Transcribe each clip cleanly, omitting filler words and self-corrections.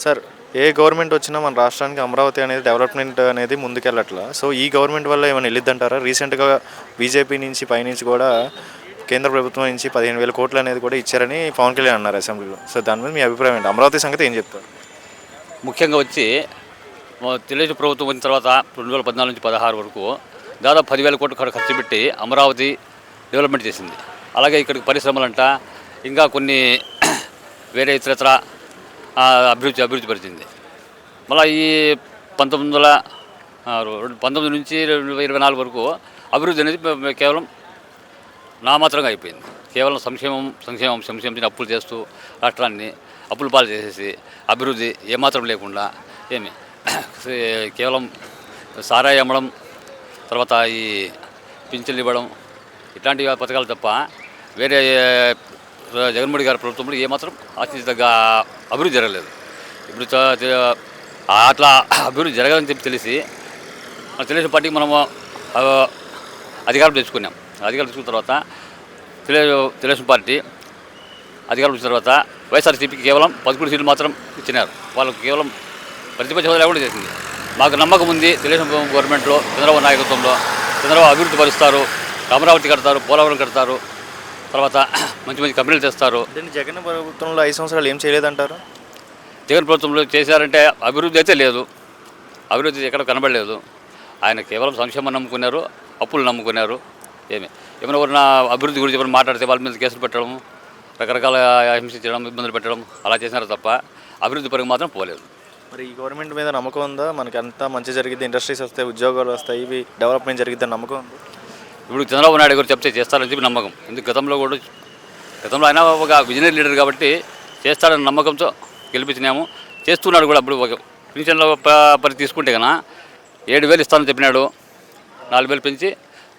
Sir ఏ government వచ్చినా మన రాష్ట్రానికి అమరావతి అనేది డెవలప్మెంట్ అనేది ముందుకెళ్ళట్లా. సో ఈ గవర్నమెంట్ వల్ల ఏమైనా వెళ్ళిద్దంటారా? రీసెంట్గా బీజేపీ నుంచి పైనుంచి కూడా కేంద్ర ప్రభుత్వం నుంచి 15,000 కోట్లు అనేది కూడా ఇచ్చారని పవన్ కళ్యాణ్ అన్నారు అసెంబ్లీలో. సో దాని మీద మీ అభిప్రాయం ఏంటి? అమరావతి సంగతి ఏం చెప్తారు? ముఖ్యంగా వచ్చి తెలుగుదేశం ప్రభుత్వం వచ్చిన తర్వాత 2014 నుంచి 16 వరకు దాదాపు 10,000 కోట్లు ఖర్చు పెట్టి అమరావతి డెవలప్మెంట్ చేసింది. అలాగే ఇక్కడికి పరిశ్రమలంట ఇంకా కొన్ని వేరే ఇతరత్ర అభివృద్ధి పరిచింది. మళ్ళీ ఈ 19 నుంచి 2024 వరకు అభివృద్ధి అనేది కేవలం నామాత్రంగా అయిపోయింది. కేవలం సంక్షేమం అప్పులు చేస్తూ రాష్ట్రాన్ని అప్పుల పాలు చేసేసి అభివృద్ధి ఏమాత్రం లేకుండా కేవలం సారాయి అమ్మడం, తర్వాత ఈ పింఛన్లు ఇవ్వడం ఇట్లాంటి పథకాలు తప్ప వేరే జగన్మోహన్ గారి ప్రభుత్వంలో ఏమాత్రం ఆశించదగ్గ అభివృద్ధి జరగలేదు. ఇప్పుడు అట్లా అభివృద్ధి జరగాలని చెప్పి తెలిసి తెలుగుదేశం పార్టీకి మనము అధికారం తెచ్చుకున్నాం. అధికారం తెచ్చుకున్న తర్వాత తెలుగుదేశం పార్టీ అధికారం వచ్చిన తర్వాత వైఎస్ఆర్సీపీకి కేవలం 11 సీట్లు మాత్రం ఇచ్చినారు. వాళ్ళకు కేవలం ప్రతిపక్ష హోదా లేకుండా చేసింది. మాకు నమ్మకం ఉంది తెలుగుదేశం గవర్నమెంట్లో చంద్రబాబు నాయకత్వంలో చంద్రబాబు అభివృద్ధి పరుస్తారు, అమరావతి కడతారు, పోలవరం కడతారు, తర్వాత మంచి కంపెనీలు తెస్తారు. జగన్ ప్రభుత్వంలో 5 సంవత్సరాలు ఏం చేయలేదంటారు? జగన్ ప్రభుత్వంలో చేశారంటే అభివృద్ధి అయితే లేదు, అభివృద్ధి ఎక్కడ కనబడలేదు. ఆయన కేవలం సంక్షేమం నమ్ముకున్నారు, అప్పులు నమ్ముకున్నారు. ఏమైనా ఎవరైనా అభివృద్ధి గురించి ఎవరైనా మాట్లాడితే వాళ్ళ మీద కేసులు పెట్టడం, రకరకాల హింసించడం, ఇబ్బందులు పెట్టడం అలా చేసినారు తప్ప అభివృద్ధి పరంగా మాత్రం పోలేదు. మరి ఈ గవర్నమెంట్ మీద నమ్మకం ఉందా? మనకి అంతా మంచి జరిగింది, ఇండస్ట్రీస్ వస్తాయి, ఉద్యోగాలు వస్తాయి, ఇవి డెవలప్మెంట్ జరిగిద్దని నమ్మకం ఉంది. ఇప్పుడు చంద్రబాబు నాయుడు గారు చెప్తే చేస్తారని చెప్పి నమ్మకం. ఎందుకు గతంలో ఆయన ఒక విజనరీ లీడర్ కాబట్టి చేస్తారని నమ్మకంతో గెలిపించినాము. చేస్తున్నాడు కూడా. అప్పుడు ఒక పెన్షన్లో పరి తీసుకుంటే కన్నా 7,000 ఇస్తానని చెప్పినాడు, 4,000 పెంచి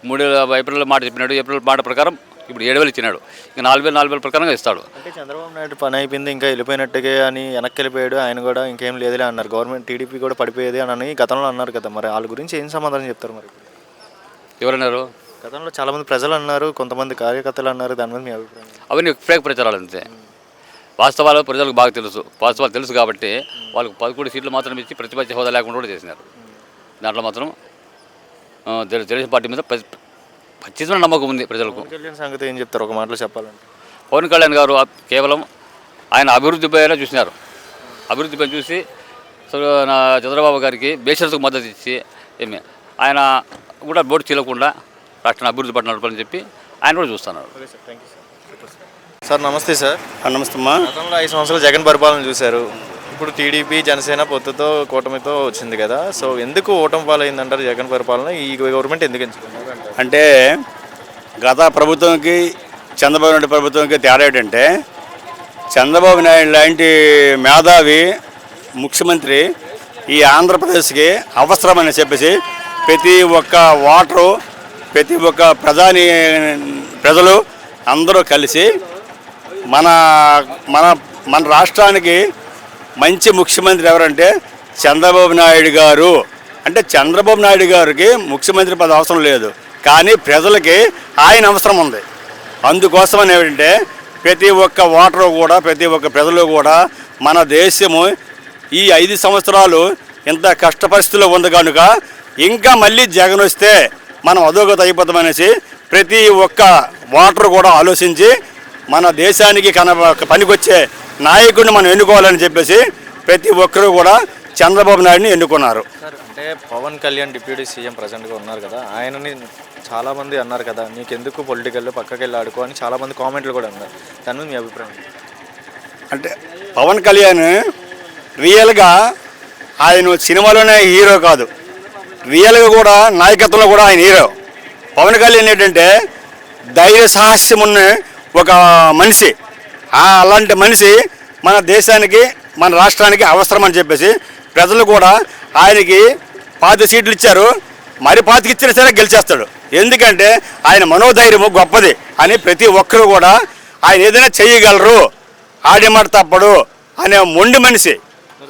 3 ఏప్రిల్ మాట చెప్పినాడు. ఏప్రిల్ మాట ప్రకారం ఇప్పుడు 7,000 ఇచ్చినాడు. ఇంకా 4,000 ప్రకారంగా ఇస్తాడు. అంటే చంద్రబాబు నాయుడు పని అయిపోయింది, ఇంకా వెళ్ళిపోయినట్టుగా అని వెనక్కి వెళ్ళిపోయాడు. ఆయన కూడా ఇంకేం లేదులే అన్నారు. గవర్నమెంట్ టీడీపీ కూడా పడిపోయేది అని గతంలో అన్నారు కదా. మరి వాళ్ళ గురించి ఏం సమాధానం చెప్తారు? మరి ఎవరన్నారు? గతంలో చాలామంది ప్రజలు అన్నారు, కొంతమంది కార్యకర్తలు అన్నారు. దాని మీద మీ అభిప్రాయం? అవన్నీ ఫేక్ ప్రచారాలు అంతే. వాస్తవాలు ప్రజలకు బాగా తెలుసు. వాస్తవాలు తెలుసు కాబట్టి వాళ్ళకు 11 సీట్లు మాత్రం ఇచ్చి ప్రతిపక్ష హోదా లేకుండా కూడా చేసినారు. దాంట్లో మాత్రం తెలుగుదేశం పార్టీ మీద ఖచ్చితమైన నమ్మకం ఉంది ప్రజలకు. పవన్ కళ్యాణ్ సంగతి ఏం చెప్తారు ఒక మాటలో చెప్పాలంటే? పవన్ కళ్యాణ్ గారు కేవలం ఆయన అభివృద్ధి పైన చూసినారు. అభివృద్ధి పైన చూసి చంద్రబాబు గారికి బేషరతుకు మద్దతు ఇచ్చి ఆయన కూడా బోర్డు చీలకుండా రాష్ట్రాన్ని అభివృద్ధి పట్ల నడపాలని చెప్పి ఆయన కూడా చూస్తున్నారు. సార్ నమస్తే. సార్ నమస్తే అమ్మా. గతంలో 5 సంవత్సరాలు జగన్ పరిపాలన చూశారు. ఇప్పుడు టీడీపీ జనసేన పొత్తుతో కూటమితో వచ్చింది కదా. సో ఎందుకు ఓటమి పాలైందంటారు జగన్ పరిపాలన? ఈ గవర్నమెంట్ ఎందుకు ఎంచుకున్నారు అంటే గత ప్రభుత్వంకి చంద్రబాబు నాయుడు ప్రభుత్వంకి తేడా ఏంటంటే, చంద్రబాబు నాయుడు లాంటి మేధావి ముఖ్యమంత్రి ఈ ఆంధ్రప్రదేశ్కి అవసరమని చెప్పేసి ప్రతి ఒక్క ఓటరు, ప్రతి ఒక్క ప్రజలు అందరూ కలిసి మన మన మన రాష్ట్రానికి మంచి ముఖ్యమంత్రి ఎవరంటే చంద్రబాబు నాయుడు గారు. అంటే చంద్రబాబు నాయుడు గారికి ముఖ్యమంత్రి పదవి అవసరం లేదు, కానీ ప్రజలకి ఆయన అవసరం ఉంది. అందుకోసమని ఏమిటంటే ప్రతి ఒక్క ఓటరు కూడా, ప్రతి ఒక్క ప్రజలు కూడా మన దేశము ఈ 5 సంవత్సరాలు ఇంత కష్ట పరిస్థితుల్లో ఉంది కనుక ఇంకా మళ్ళీ జగన్ వస్తే మనం అధోగతి అయిపోతామనేసి ప్రతి ఒక్క ఓటరు కూడా ఆలోచించి మన దేశానికి పనికొచ్చే నాయకుడిని మనం ఎన్నుకోవాలని చెప్పేసి ప్రతి ఒక్కరూ కూడా చంద్రబాబు నాయుడిని ఎన్నుకున్నారు. సార్ అంటే పవన్ కళ్యాణ్ డిప్యూటీ సీఎం ప్రజెంట్గా ఉన్నారు కదా, ఆయనని చాలామంది అన్నారు కదా, నీకెందుకు పొలిటికల్లో పక్కకి వెళ్ళి ఆడుకో అని చాలామంది కామెంట్లు కూడా అన్నారు. దాని మీద మీ అభిప్రాయం? అంటే పవన్ కళ్యాణ్ రియల్గా ఆయన సినిమాలోనే హీరో కాదు, రియల్గా కూడా నాయకత్వంలో కూడా ఆయన హీరో. పవన్ కళ్యాణ్ ఏంటంటే ధైర్య సాహస్యం ఉన్న ఒక మనిషి. అలాంటి మనిషి మన దేశానికి, మన రాష్ట్రానికి అవసరం అని చెప్పేసి ప్రజలు కూడా ఆయనకి 5 సీట్లు ఇచ్చారు. మరి 5 ఇచ్చినా సరే గెలిచేస్తాడు. ఎందుకంటే ఆయన మనోధైర్యము గొప్పది అని ప్రతి ఒక్కరు కూడా ఆయన ఏదైనా చేయగలరు, ఆడేమాట తప్పడు అనే మొండి మనిషి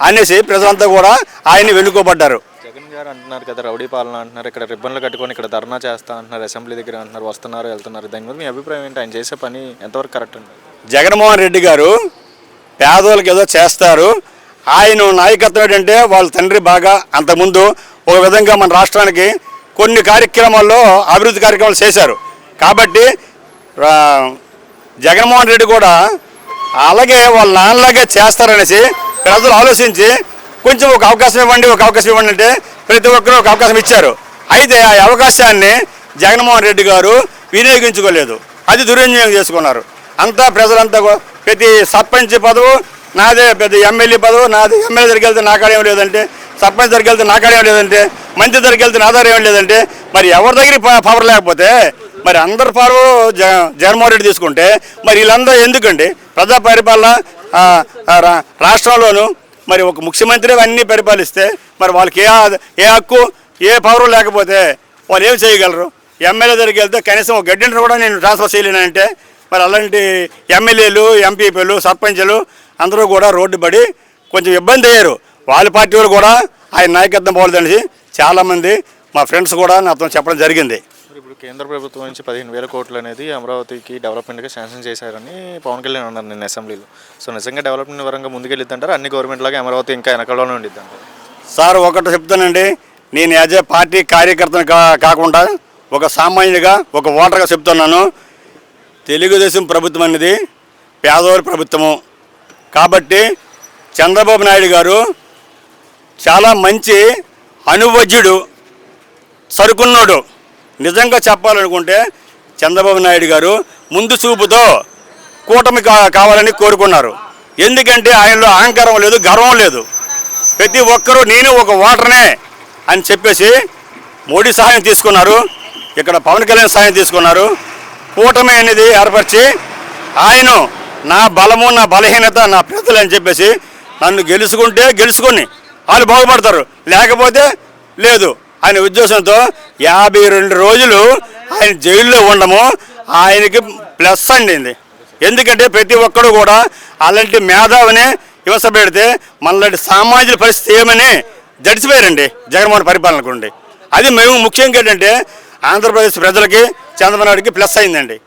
అనేసి ప్రజలంతా కూడా ఆయన వెనుకోబడ్డారు. జగన్ గారు అంటున్నారు కదా రౌడీ పాలన అంటున్నారు, ఇక్కడ రిబ్బన్లు కట్టుకొని ఇక్కడ ధర్నా చేస్తా అంటున్నారు, అసెంబ్లీ దగ్గర అంటున్నారు, వస్తున్నారు వెళ్తున్నారు. దాని మీద మీ అభిప్రాయం ఏంటి? ఆయన చేసే పని ఎంతవరకు కరెక్ట్ అండి? జగన్మోహన్ రెడ్డి గారు పేదోళ్ళకి ఏదో చేస్తారు ఆయన నాయకత్వం ఏంటంటే వాళ్ళ తండ్రి బాగా అంతకుముందు ఒక విధంగా మన రాష్ట్రానికి కొన్ని కార్యక్రమాల్లో అభివృద్ధి కార్యక్రమాలు చేశారు. కాబట్టి జగన్మోహన్ రెడ్డి కూడా అలాగే వాళ్ళ నాన్నలాగే చేస్తారనేసి ప్రజలు ఆలోచించి కొంచెం ఒక అవకాశం ఇవ్వండి అంటే ప్రతి ఒక్కరూ ఒక అవకాశం ఇచ్చారు. అయితే ఆ అవకాశాన్ని జగన్మోహన్ రెడ్డి గారు వినియోగించుకోలేదు, అది దుర్వినియోగం చేసుకున్నారు. అంతా ప్రజలంతా ప్రతి సర్పంచ్ పదవు నాదే, పెద్ద ఎమ్మెల్యే పదవు నాదే, ఎమ్మెల్యే దగ్గరికి వెళ్తే నాకాడేం లేదంటే, సర్పంచ్ దగ్గరికి వెళ్తే నాకాడేం లేదంటే, మంత్రి దగ్గరికి వెళ్తే నా దగ్గర ఏం లేదంటే, మరి ఎవరి దగ్గర పవర్ లేకపోతే మరి అందరి పవర్ జగన్మోహన్ రెడ్డి తీసుకుంటే మరి వీళ్ళందరూ ఎందుకండి? ప్రజా పరిపాలన రాష్ట్రంలోనూ మరి ఒక ముఖ్యమంత్రి అన్నీ పరిపాలిస్తే మరి వాళ్ళకి ఏ హక్కు ఏ పవర్ లేకపోతే వాళ్ళు ఏం చేయగలరు? ఎమ్మెల్యే దగ్గరికి వెళ్తే కనీసం ఒక గడ్డింటర్ కూడా నేను ట్రాన్స్ఫర్ చేయలేనంటే మరి అలాంటి ఎమ్మెల్యేలు, ఎంపీపీలు, సర్పంచులు అందరూ కూడా రోడ్డు పడి కొంచెం ఇబ్బంది అయ్యారు. వాళ్ళ పార్టీ వాళ్ళు కూడా ఆయన నాయకత్వం పోలేదనేసి చాలామంది మా ఫ్రెండ్స్ కూడా నాతో చెప్పడం జరిగింది. ఇప్పుడు కేంద్ర ప్రభుత్వం నుంచి 15,000 కోట్లు అనేది అమరావతికి డెవలప్మెంట్గా శాంక్షన్ చేశారని పవన్ కళ్యాణ్ అన్నారు నిన్న అసెంబ్లీలో. సో నిజంగా డెవలప్మెంట్ పరంగా ముందుకెళ్ళిద్దంటారు, అన్ని గవర్నమెంట్ లాగా అమరావతి ఇంకా వెనకలోనే ఉండిద్దంటారు? సార్ ఒకటి చెప్తానండి, నేను యాజ్ ఏ పార్టీ కార్యకర్తను కాకుండా ఒక సామాన్యుడిగా ఒక ఓటర్గా చెప్తున్నాను. తెలుగుదేశం ప్రభుత్వం అనేది పేదవారి ప్రభుత్వము కాబట్టి చంద్రబాబు నాయుడు గారు చాలా మంచి అనుభవజ్ఞుడు, సరుకున్నోడు. నిజంగా చెప్పాలనుకుంటే చంద్రబాబు నాయుడు గారు ముందు చూపుతో కూటమి కావాలని కోరుకున్నారు. ఎందుకంటే ఆయనలో అహంకారం లేదు, గర్వం లేదు. ప్రతి ఒక్కరూ నేను ఒక ఓటర్నే అని చెప్పేసి మోడీ సహాయం తీసుకున్నారు, ఇక్కడ పవన్ కళ్యాణ్ సహాయం తీసుకున్నారు. కూటమి అనేది ఏర్పరిచి ఆయన నా బలము, నా బలహీనత, నా ప్రజలు అని చెప్పేసి నన్ను గెలుచుకొని వాళ్ళు బాగుపడతారు, లేకపోతే లేదు ఆయన ఉద్దేశంతో 52 రోజులు ఆయన జైల్లో ఉండము ఆయనకి ప్లస్ అండి. ఎందుకంటే ప్రతి ఒక్కరు కూడా అలాంటి మేధావిని హింస పెడితే మనలాంటి సామాజిక పరిస్థితి ఏమని జడిచిపోయారండి జగన్మోహన్ పరిపాలనకు. అది మేము ముఖ్యంగా ఏంటంటే ఆంధ్రప్రదేశ్ ప్రజలకి చంద్రబాబు నాయుడికి ప్లస్ అయిందండి.